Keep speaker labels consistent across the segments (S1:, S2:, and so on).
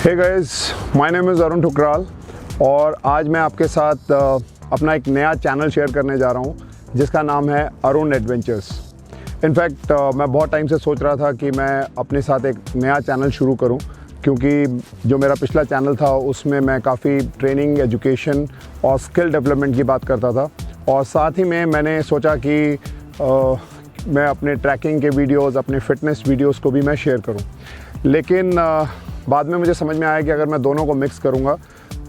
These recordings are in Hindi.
S1: Hey guys, my name is Arun Thukral और आज मैं आपके साथ अपना एक नया चैनल शेयर करने जा रहा हूँ जिसका नाम है अरुण एडवेंचर्स। इनफैक्ट मैं बहुत टाइम से सोच रहा था कि मैं अपने साथ एक नया चैनल शुरू करूँ, क्योंकि जो मेरा पिछला चैनल था उसमें मैं काफ़ी ट्रेनिंग, एजुकेशन और स्किल डेवलपमेंट की बात करता था और साथ ही में मैंने सोचा कि मैं अपने ट्रैकिंग के वीडियोस, अपने फ़िटनेस वीडियोस को भी मैं शेयर करूं। लेकिन बाद में मुझे समझ में आया कि अगर मैं दोनों को मिक्स करूंगा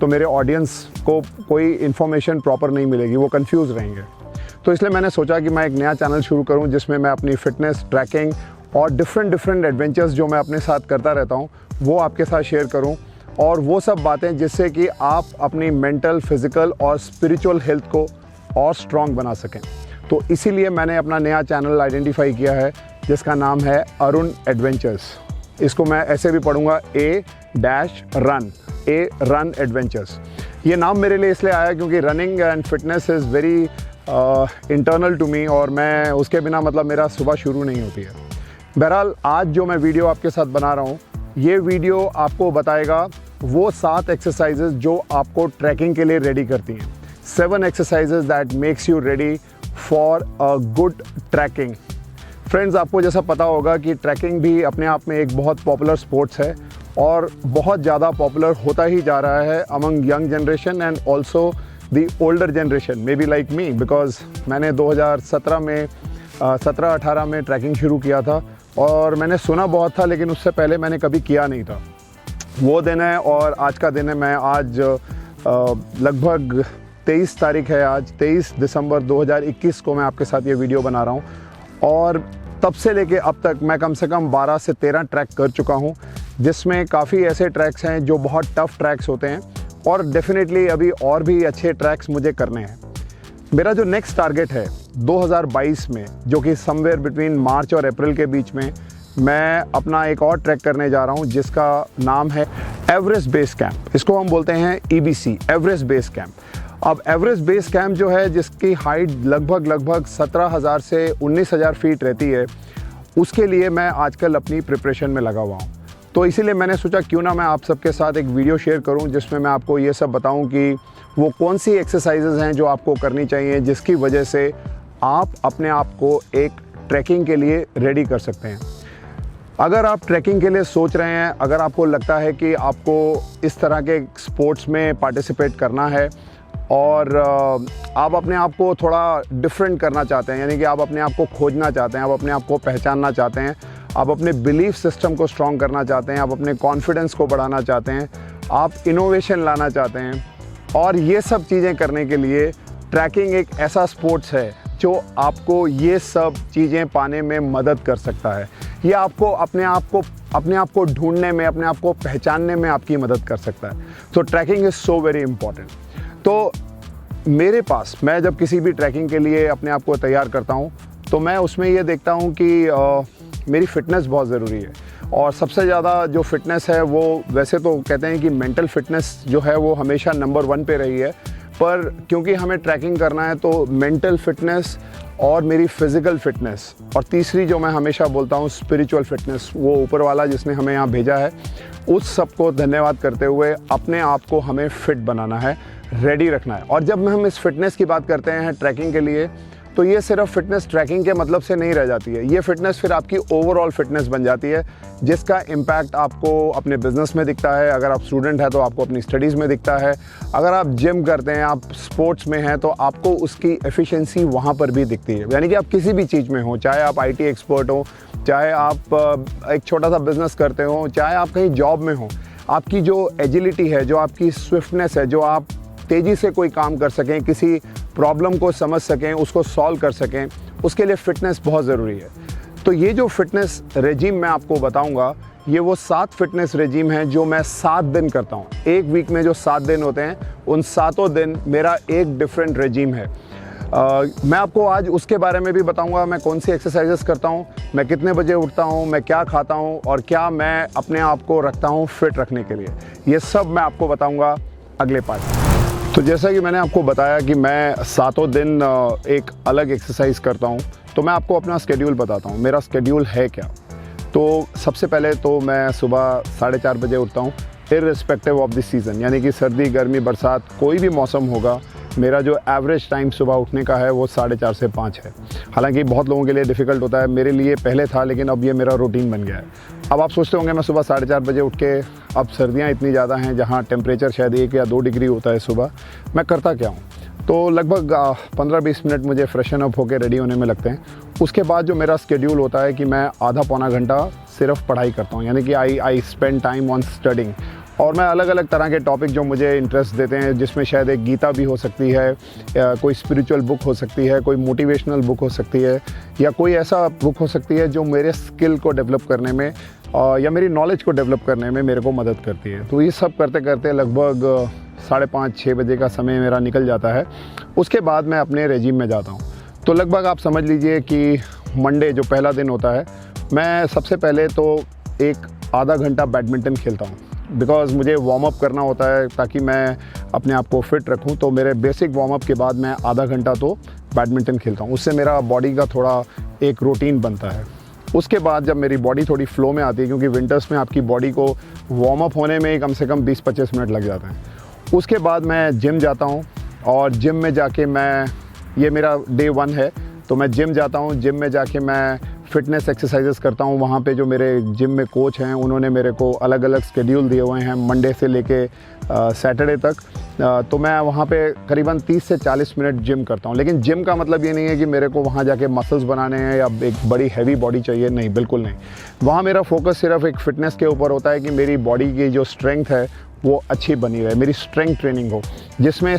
S1: तो मेरे ऑडियंस को कोई इन्फॉर्मेशन प्रॉपर नहीं मिलेगी, वो कंफ्यूज रहेंगे। तो इसलिए मैंने सोचा कि मैं एक नया चैनल शुरू करूं जिसमें मैं अपनी फ़िटनेस, ट्रैकिंग और डिफरेंट एडवेंचर्स जो मैं अपने साथ करता रहता हूं वो आपके साथ शेयर करूं, और वो सब बातें जिससे कि आप अपनी मेंटल, फिज़िकल और स्पिरिचुअल हेल्थ को और स्ट्रॉन्ग बना सकें। तो इसीलिए मैंने अपना नया चैनल आइडेंटिफाई किया है जिसका नाम है अरुण एडवेंचर्स। इसको मैं ऐसे भी पढ़ूंगा रन एडवेंचर्स। ये नाम मेरे लिए इसलिए आया क्योंकि running and fitness is very internal to me, और मैं उसके बिना मतलब मेरा सुबह शुरू नहीं होती है। बहरहाल आज जो मैं वीडियो आपके साथ बना रहा हूँ, ये वीडियो आपको बताएगा वो 7 एक्सरसाइजेज जो आपको ट्रैकिंग के लिए रेडी करती हैं। 7 exercises that makes you ready for a good trekking. Friends, आपको जैसा पता होगा कि ट्रैकिंग भी अपने आप में एक बहुत पॉपुलर स्पोर्ट्स है और बहुत ज़्यादा पॉपुलर होता ही जा रहा है among young generation and also the older generation, may be like me, because मैंने 2017 में ट्रैकिंग शुरू किया था और मैंने सुना बहुत था, लेकिन उससे पहले मैंने कभी किया नहीं था। वो दिन है और आज का दिन है। मैं आज लगभग 23 तारीख है, आज 23 दिसंबर 2021 को मैं आपके साथ ये वीडियो बना रहा हूँ और तब से लेके अब तक मैं कम से कम 12 से 13 ट्रैक कर चुका हूँ, जिसमें काफ़ी ऐसे ट्रैक्स हैं जो बहुत टफ़ ट्रैक्स होते हैं और डेफिनेटली अभी और भी अच्छे ट्रैक्स मुझे करने हैं। मेरा जो नेक्स्ट टारगेट है 2022 में, जो कि समवेयर बिटवीन मार्च और अप्रैल के बीच में, मैं अपना एक और ट्रैक करने जा रहा हूँ जिसका नाम है एवरेस्ट बेस कैंप। इसको हम बोलते हैं EBC, एवरेस्ट बेस कैंप। अब एवरेस्ट बेस कैंप जो है, जिसकी हाइट लगभग 17,000 से 19,000 फीट रहती है, उसके लिए मैं आजकल अपनी प्रिपरेशन में लगा हुआ हूँ। तो इसीलिए मैंने सोचा क्यों ना मैं आप सबके साथ एक वीडियो शेयर करूँ जिसमें मैं आपको ये सब बताऊँ कि वो कौन सी एक्सरसाइजेज हैं जो आपको करनी चाहिए, जिसकी वजह से आप अपने आप को एक ट्रैकिंग के लिए रेडी कर सकते हैं। अगर आप ट्रैकिंग के लिए सोच रहे हैं, अगर आपको लगता है कि आपको इस तरह के स्पोर्ट्स में पार्टिसिपेट करना है और आप अपने आप को थोड़ा डिफरेंट करना चाहते हैं, यानी कि आप अपने आप को खोजना चाहते हैं, आप अपने आप को पहचानना चाहते हैं, आप अपने बिलीफ सिस्टम को स्ट्रॉन्ग करना चाहते हैं, आप अपने कॉन्फिडेंस को बढ़ाना चाहते हैं, आप इनोवेशन लाना चाहते हैं, और ये सब चीज़ें करने के लिए ट्रैकिंग एक ऐसा स्पोर्ट्स है जो आपको ये सब चीज़ें पाने में मदद कर सकता है। ये आपको अपने आप को ढूंढने में, अपने आप को पहचानने में आपकी मदद कर सकता है। तो trekking is so very important. तो मेरे पास, मैं जब किसी भी ट्रैकिंग के लिए अपने आप को तैयार करता हूँ तो मैं उसमें ये देखता हूँ कि मेरी फ़िटनेस बहुत ज़रूरी है, और सबसे ज़्यादा जो फ़िटनेस है वो, वैसे तो कहते हैं कि मेंटल फ़िटनेस जो है वो हमेशा नंबर 1 पे रही है, पर क्योंकि हमें ट्रैकिंग करना है तो मेंटल फ़िटनेस और मेरी फ़िज़िकल फ़िटनेस, और तीसरी जो मैं हमेशा बोलता हूँ स्पिरिचुअल फ़िटनेस, वो ऊपर वाला जिसने हमें यहाँ भेजा है, उस सबको धन्यवाद करते हुए अपने आप को हमें फ़िट बनाना है, रेडी रखना है। और जब हम इस फ़िटनेस की बात करते हैं ट्रैकिंग के लिए, तो ये सिर्फ फ़िटनेस ट्रैकिंग के मतलब से नहीं रह जाती है। ये फ़िटनेस फिर आपकी ओवरऑल फ़िटनेस बन जाती है, जिसका इम्पैक्ट आपको अपने बिज़नेस में दिखता है। अगर आप स्टूडेंट हैं तो आपको अपनी स्टडीज़ में दिखता है। अगर आप जिम करते हैं, आप स्पोर्ट्स में हैं, तो आपको उसकी एफिशिएंसी वहाँ पर भी दिखती है। यानी कि आप किसी भी चीज़ में हो, चाहे आप IT एक्सपर्ट हो, चाहे आप एक छोटा सा बिज़नेस करते हो, चाहे आप कहीं जॉब में हो, आपकी जो एजिलिटी है, जो आपकी स्विफ्टनेस है, जो आप तेज़ी से कोई काम कर सकें, किसी प्रॉब्लम को समझ सकें, उसको सॉल्व कर सकें, उसके लिए फ़िटनेस बहुत ज़रूरी है। तो ये जो फ़िटनेस रेजीम मैं आपको बताऊंगा, ये वो 7 फ़िटनेस रेजीम हैं जो मैं 7 दिन करता हूँ। एक वीक में जो 7 दिन होते हैं, उन 7 दिन मेरा एक डिफरेंट रेजीम है। मैं आपको आज उसके बारे में भी बताऊंगा, मैं कौन सी एक्सरसाइजेस करता हूँ, मैं कितने बजे उठता हूँ, मैं क्या खाता हूँ और क्या मैं अपने आप को रखता हूँ फिट रखने के लिए। ये सब मैं आपको बताऊंगा अगले पार्ट में। तो जैसा कि मैंने आपको बताया कि मैं 7 दिन एक अलग एक्सरसाइज करता हूँ, तो मैं आपको अपना स्केड्यूल बताता हूँ। मेरा स्केड्यूल है क्या। तो सबसे पहले तो मैं सुबह 4:30 बजे उठता हूँ। इर्रिस्पेक्टिव ऑफ द सीज़न, यानी कि सर्दी गर्मी बरसात कोई भी मौसम होगा, मेरा जो एवरेज टाइम सुबह उठने का है वो 4:30 से 5 है। हालांकि बहुत लोगों के लिए डिफ़िकल्ट होता है, मेरे लिए पहले था, लेकिन अब ये मेरा रूटीन बन गया है। अब आप सोचते होंगे मैं सुबह 4:30 बजे उठ के, अब सर्दियाँ इतनी ज़्यादा हैं जहाँ टेम्परेचर शायद 1 या 2 डिग्री होता है सुबह, मैं करता क्या हूँ? तो लगभग 15-20 मिनट मुझे फ्रेशन अप होकर रेडी होने में लगते हैं। उसके बाद जो मेरा स्केड्यूल होता है कि मैं आधा पौना घंटा सिर्फ पढ़ाई करता हूँ, यानी कि I spend time on studying. और मैं अलग अलग तरह के टॉपिक जो मुझे इंटरेस्ट देते हैं, जिसमें शायद एक गीता भी हो सकती है, या कोई स्पिरिचुअल बुक हो सकती है, कोई मोटिवेशनल बुक हो सकती है, या कोई ऐसा बुक हो सकती है जो मेरे स्किल को डेवलप करने में या मेरी नॉलेज को डेवलप करने में मेरे को मदद करती है। तो ये सब करते करते लगभग 5:30-6 बजे का समय मेरा निकल जाता है। उसके बाद मैं अपने रेजिम में जाता हूँ। तो लगभग आप समझ लीजिए कि मंडे जो पहला दिन होता है, मैं सबसे पहले तो एक आधा घंटा बैडमिंटन खेलता हूँ, बिकॉज़ मुझे वार्म अप करना होता है ताकि मैं अपने आप को फिट रखूँ। तो मेरे बेसिक वार्म अप के बाद मैं आधा घंटा तो बैडमिंटन खेलता हूँ। उससे मेरा बॉडी का थोड़ा एक रूटीन बनता है। उसके बाद जब मेरी बॉडी थोड़ी फ्लो में आती है, क्योंकि विंटर्स में आपकी बॉडी को वार्म अप होने में ही कम से कम 20-25 मिनट लग जाते हैं। उसके बाद मैं जिम जाता हूँ, और जिम में जाके ये मेरा डे 1 है, तो मैं जिम जाता हूँ। जिम में जाके मैं फ़िटनेस एक्सरसाइजेस करता हूँ। वहाँ पे जो मेरे जिम में कोच हैं, उन्होंने मेरे को अलग अलग शेड्यूल दिए हुए हैं मंडे से लेके सैटरडे तक। तो मैं वहाँ पे करीबन 30 से 40 मिनट जिम करता हूँ। लेकिन जिम का मतलब ये नहीं है कि मेरे को वहाँ जाके मसल्स बनाने हैं या एक बड़ी हैवी बॉडी चाहिए, नहीं, बिल्कुल नहीं। वहाँ मेरा फोकस सिर्फ एक फ़िटनेस के ऊपर होता है कि मेरी बॉडी की जो स्ट्रेंथ है वो अच्छी बनी रहे, मेरी स्ट्रेंथ ट्रेनिंग हो, जिसमें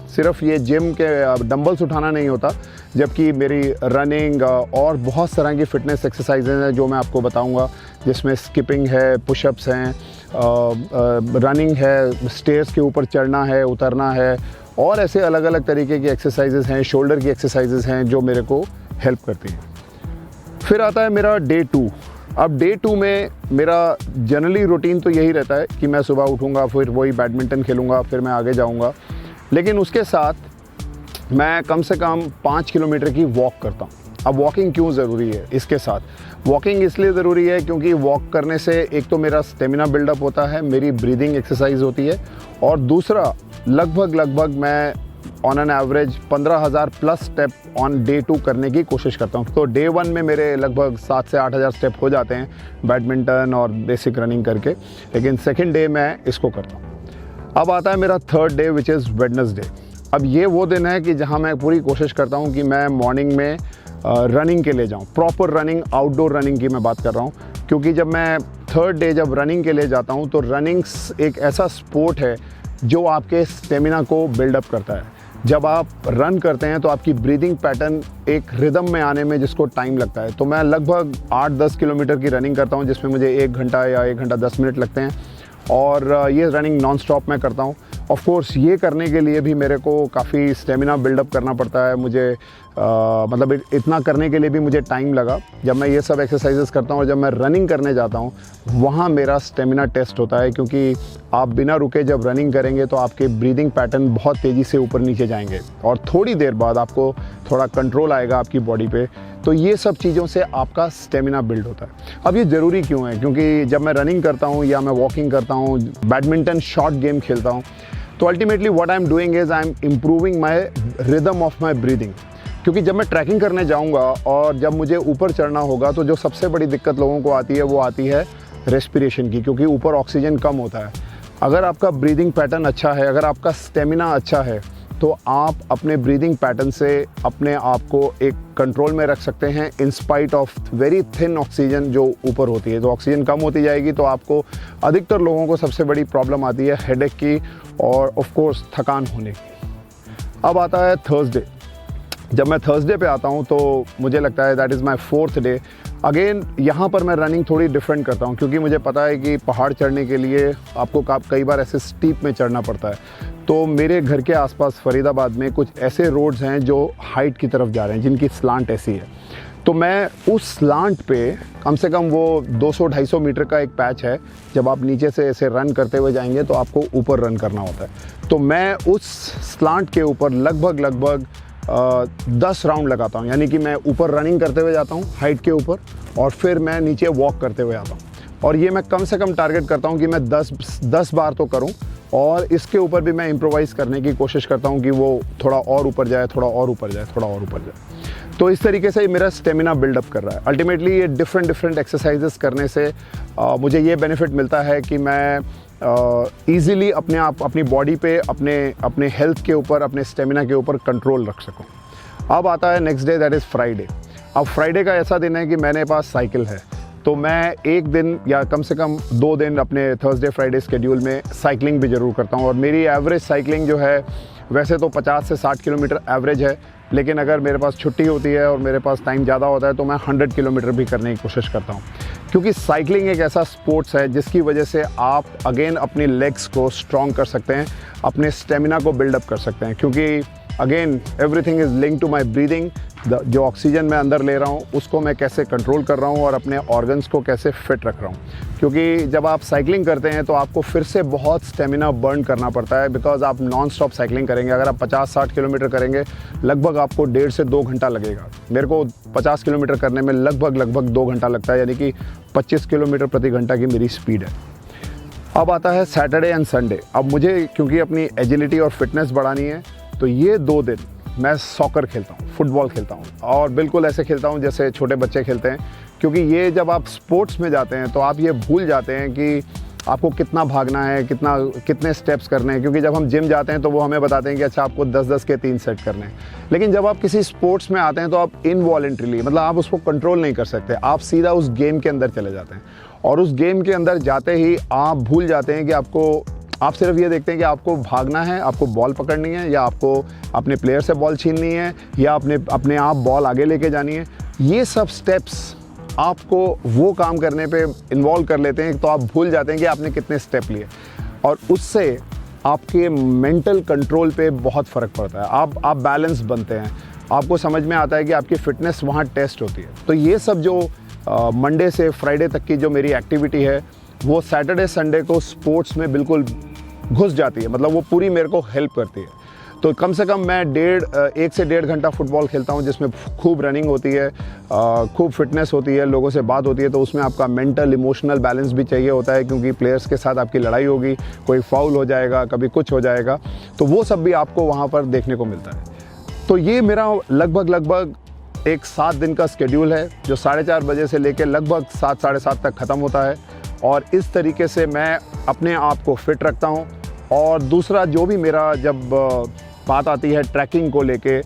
S1: सिर्फ ये जिम के डंबल्स उठाना नहीं होता, जबकि मेरी रनिंग और बहुत तरह की फ़िटनेस एक्सरसाइजेज हैं जो मैं आपको बताऊंगा, जिसमें स्किपिंग है, पुशअप्स हैं, रनिंग है, स्टेयर्स के ऊपर चढ़ना है, उतरना है, और ऐसे अलग अलग तरीके की एक्सरसाइजेज हैं, शोल्डर की एक्सरसाइजेज हैं जो मेरे को हेल्प करती हैं। फिर आता है मेरा डे 2। अब डे 2 में मेरा जनरली रूटीन तो यही रहता है कि मैं सुबह उठूँगा, फिर वही बैडमिंटन खेलूँगा, फिर मैं आगे जाऊँगा। लेकिन उसके साथ मैं कम से कम 5 किलोमीटर की वॉक करता हूँ। अब वॉकिंग क्यों ज़रूरी है? इसके साथ वॉकिंग इसलिए ज़रूरी है क्योंकि वॉक करने से एक तो मेरा स्टेमिना बिल्डअप होता है, मेरी ब्रीदिंग एक्सरसाइज होती है, और दूसरा लगभग मैं on an average 15,000 plus step on day 2 करने की कोशिश करता हूँ। तो डे 1 में मेरे लगभग 7 से 8,000 स्टेप हो जाते हैं बैडमिंटन और बेसिक रनिंग करके, लेकिन सेकेंड डे मैं इसको करता हूँ। अब आता है मेरा third day which is Wednesday. अब ये वो दिन है कि जहाँ मैं पूरी कोशिश करता हूँ कि मैं मॉर्निंग में रनिंग के लिए जाऊँ, प्रॉपर रनिंग, आउटडोर रनिंग की मैं बात कर रहा हूँ, क्योंकि जब मैं थर्ड डे जब रनिंग के लिए जाता हूँ तो रनिंग एक ऐसा स्पोर्ट है जो आपके स्टेमिना को बिल्डअप करता है। जब आप रन करते हैं तो आपकी ब्रीदिंग पैटर्न एक रिदम में आने में जिसको टाइम लगता है, तो मैं लगभग 8-10 किलोमीटर की रनिंग करता हूँ, जिसमें मुझे 1 घंटा या 1 घंटा 10 मिनट लगते हैं, और ये रनिंग नॉन स्टॉप मैं करता हूँ। ऑफ कोर्स ये करने के लिए भी मेरे को काफ़ी स्टेमिना बिल्डअप करना पड़ता है। मुझे मतलब इतना करने के लिए भी मुझे टाइम लगा। जब मैं ये सब एक्सरसाइजेस करता हूँ और जब मैं रनिंग करने जाता हूँ, वहाँ मेरा स्टेमिना टेस्ट होता है, क्योंकि आप बिना रुके जब रनिंग करेंगे तो आपके ब्रीदिंग पैटर्न बहुत तेज़ी से ऊपर नीचे जाएंगे, और थोड़ी देर बाद आपको थोड़ा कंट्रोल आएगा आपकी बॉडी पे। तो ये सब चीज़ों से आपका स्टेमिना बिल्ड होता है। अब ये ज़रूरी क्यों है? क्योंकि जब मैं रनिंग करता हूँ या मैं वॉकिंग करता हूँ, बैडमिंटन शॉर्ट गेम खेलता हूँ, तो ultimately what I am doing is I am improving my rhythm of my breathing. क्योंकि जब मैं ट्रैकिंग करने जाऊंगा और जब मुझे ऊपर चढ़ना होगा, तो जो सबसे बड़ी दिक्कत लोगों को आती है वो आती है रेस्पिरेशन की, क्योंकि ऊपर ऑक्सीजन कम होता है। अगर आपका ब्रीदिंग पैटर्न अच्छा है, अगर आपका स्टेमिना अच्छा है, तो आप अपने ब्रीदिंग पैटर्न से अपने आप को एक कंट्रोल में रख सकते हैं in spite of very thin oxygen जो ऊपर होती है। तो ऑक्सीजन कम होती जाएगी तो आपको, अधिकतर लोगों को सबसे बड़ी प्रॉब्लम आती है हेडेक की और ऑफ कोर्स थकान होने की। अब आता है थर्सडे। जब मैं थर्सडे पे आता हूँ तो मुझे लगता है that is my 4th day. Again यहाँ पर मैं रनिंग थोड़ी डिफरेंट करता हूँ, क्योंकि मुझे पता है कि पहाड़ चढ़ने के लिए आपको कई बार ऐसे स्टीप में चढ़ना पड़ता है। तो मेरे घर के आसपास फरीदाबाद में कुछ ऐसे रोड्स हैं जो हाइट की तरफ जा रहे हैं, जिनकी स्लांट ऐसी है। तो मैं उस स्लांट पे कम से कम वो 200-250 मीटर का एक पैच है। जब आप नीचे से ऐसे रन करते हुए जाएंगे तो आपको ऊपर रन करना होता है। तो मैं उस स्लांट के ऊपर लगभग 10 राउंड लगाता हूँ, यानी कि मैं ऊपर रनिंग करते हुए जाता हूँ हाइट के ऊपर, और फिर मैं नीचे वॉक करते हुए आता हूँ। और ये मैं कम से कम टारगेट करता हूँ कि मैं 10 बार तो करूँ, और इसके ऊपर भी मैं इम्प्रोवाइज़ करने की कोशिश करता हूँ कि वो थोड़ा और ऊपर जाए, थोड़ा और ऊपर जाए, थोड़ा और ऊपर जाए। तो इस तरीके से मेरा स्टेमिना बिल्डअप कर रहा है। अल्टीमेटली ये डिफरेंट एक्सरसाइजेस करने से मुझे ये बेनिफिट मिलता है कि मैं ईज़िली अपनी बॉडी पे, अपने हेल्थ के ऊपर, अपने स्टेमिना के ऊपर कंट्रोल रख सकूँ। अब आता है next day, that is Friday. अब फ्राइडे का ऐसा दिन है कि मेरे पास साइकिल है, तो मैं एक दिन या कम से कम 2 दिन अपने थर्सडे फ्राइडे शेड्यूल में साइकिलिंग भी ज़रूर करता हूँ। और मेरी एवरेज साइकिलिंग जो है वैसे तो 50 से 60 किलोमीटर एवरेज है, लेकिन अगर मेरे पास छुट्टी होती है और मेरे पास टाइम ज़्यादा होता है तो मैं 100 किलोमीटर भी करने की कोशिश करता हूँ। क्योंकि साइकिलिंग एक ऐसा स्पोर्ट्स है जिसकी वजह से आप अगेन अपनी लेग्स को स्ट्रॉन्ग कर सकते हैं, अपने स्टेमिना को बिल्डअप कर सकते हैं। क्योंकि again everything is link to my breathing. जो ऑक्सीजन मैं अंदर ले रहा हूँ उसको मैं कैसे कंट्रोल कर रहा हूँ और अपने ऑर्गन्स को कैसे फिट रख रहा हूँ। क्योंकि जब आप साइकिलिंग करते हैं तो आपको फिर से बहुत स्टेमिना बर्न करना पड़ता है, बिकॉज आप नॉन स्टॉप साइकिलिंग करेंगे। अगर आप 50-60 किलोमीटर करेंगे लगभग आपको 1.5 से 2 घंटा लगेगा। मेरे को 50 किलोमीटर करने में लगभग 2 घंटा लगता है, यानी कि 25 किलोमीटर प्रति घंटा की मेरी स्पीड है। अब आता है सैटरडे एंड संडे। अब मुझे क्योंकि अपनी एजिलिटी और फिटनेस बढ़ानी है तो ये 2 दिन मैं सॉकर खेलता हूँ, फुटबॉल खेलता हूँ, और बिल्कुल ऐसे खेलता हूँ जैसे छोटे बच्चे खेलते हैं। क्योंकि ये जब आप स्पोर्ट्स में जाते हैं तो आप ये भूल जाते हैं कि आपको कितना भागना है, कितने स्टेप्स करने हैं। क्योंकि जब हम जिम जाते हैं तो वो हमें बताते हैं कि अच्छा आपको 10-10 के 3 सेट करने हैं, लेकिन जब आप किसी स्पोर्ट्स में आते हैं तो आप इनवॉलेंट्रीली, मतलब आप उसको कंट्रोल नहीं कर सकते, आप सीधा उस गेम के अंदर चले जाते हैं। और उस गेम के अंदर जाते ही आप भूल जाते हैं कि आप सिर्फ ये देखते हैं कि आपको भागना है, आपको बॉल पकड़नी है, या आपको अपने प्लेयर से बॉल छीननी है, या अपने आप बॉल आगे लेके जानी है। ये सब स्टेप्स आपको वो काम करने पे इन्वॉल्व कर लेते हैं तो आप भूल जाते हैं कि आपने कितने स्टेप लिए, और उससे आपके मेंटल कंट्रोल पे बहुत फ़र्क पड़ता है। आप बैलेंस बनते हैं, आपको समझ में आता है कि आपकी फ़िटनेस वहाँ टेस्ट होती है। तो ये सब जो मंडे से फ्राइडे तक की जो मेरी एक्टिविटी है वो सैटरडे संडे को स्पोर्ट्स में बिल्कुल घुस जाती है, मतलब वो पूरी मेरे को हेल्प करती है। तो कम से कम मैं 1 से 1.5 घंटा फुटबॉल खेलता हूँ, जिसमें खूब रनिंग होती है, खूब फिटनेस होती है, लोगों से बात होती है। तो उसमें आपका मेंटल इमोशनल बैलेंस भी चाहिए होता है, क्योंकि प्लेयर्स के साथ आपकी लड़ाई होगी, कोई फाउल हो जाएगा, कभी कुछ हो जाएगा, तो वो सब भी आपको वहाँ पर देखने को मिलता है। तो ये मेरा लगभग एक 7 दिन का शेड्यूल है, जो 4:30 बजे से लेकर लगभग 7 साढ़े 7 तक ख़त्म होता है। और इस तरीके से मैं अपने आप को फिट रखता हूँ। और दूसरा जो भी मेरा जब बात आती है ट्रैकिंग को लेके,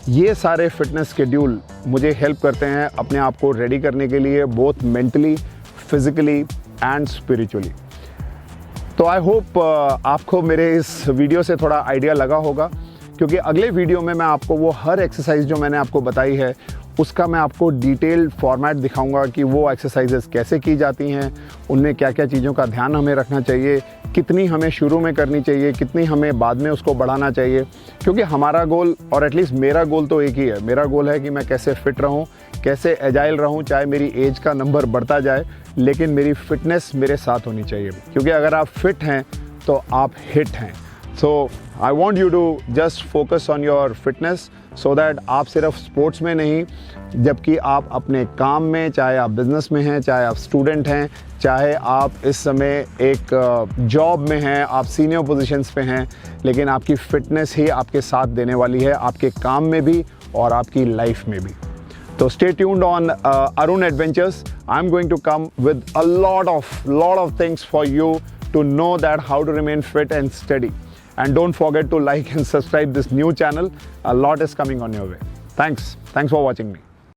S1: ये सारे फिटनेस शेड्यूल मुझे हेल्प करते हैं अपने आप को रेडी करने के लिए, both mentally, physically and spiritually. तो आई होप आपको मेरे इस वीडियो से थोड़ा आइडिया लगा होगा, क्योंकि अगले वीडियो में मैं आपको वो हर एक्सरसाइज जो मैंने आपको बताई है उसका मैं आपको डिटेल्ड फॉर्मेट दिखाऊंगा कि वो एक्सरसाइजेस कैसे की जाती हैं, उनमें क्या क्या चीज़ों का ध्यान हमें रखना चाहिए, कितनी हमें शुरू में करनी चाहिए, कितनी हमें बाद में उसको बढ़ाना चाहिए। क्योंकि हमारा गोल, और एटलीस्ट मेरा गोल तो एक ही है, मेरा गोल है कि मैं कैसे फिट रहूं, कैसे एजाइल रहूं, चाहे मेरी एज का नंबर बढ़ता जाए, लेकिन मेरी फिटनेस मेरे साथ होनी चाहिए। क्योंकि अगर आप फिट हैं तो आप हिट हैं। So I want you to just focus on your fitness, so that आप सिर्फ स्पोर्ट्स में नहीं, जबकि आप अपने काम में, चाहे आप बिजनेस में हैं, चाहे आप स्टूडेंट हैं, चाहे आप इस समय एक जॉब में हैं, आप सीनियर पोजीशंस पे हैं, लेकिन आपकी फ़िटनेस ही आपके साथ देने वाली है, आपके काम में भी और आपकी लाइफ में भी। तो stay tuned on Arun Adventures. I'm going to come with a lot of things for you to know that how to remain fit and steady. And don't forget to like and subscribe this new channel. A lot is coming on your way. Thanks for watching me.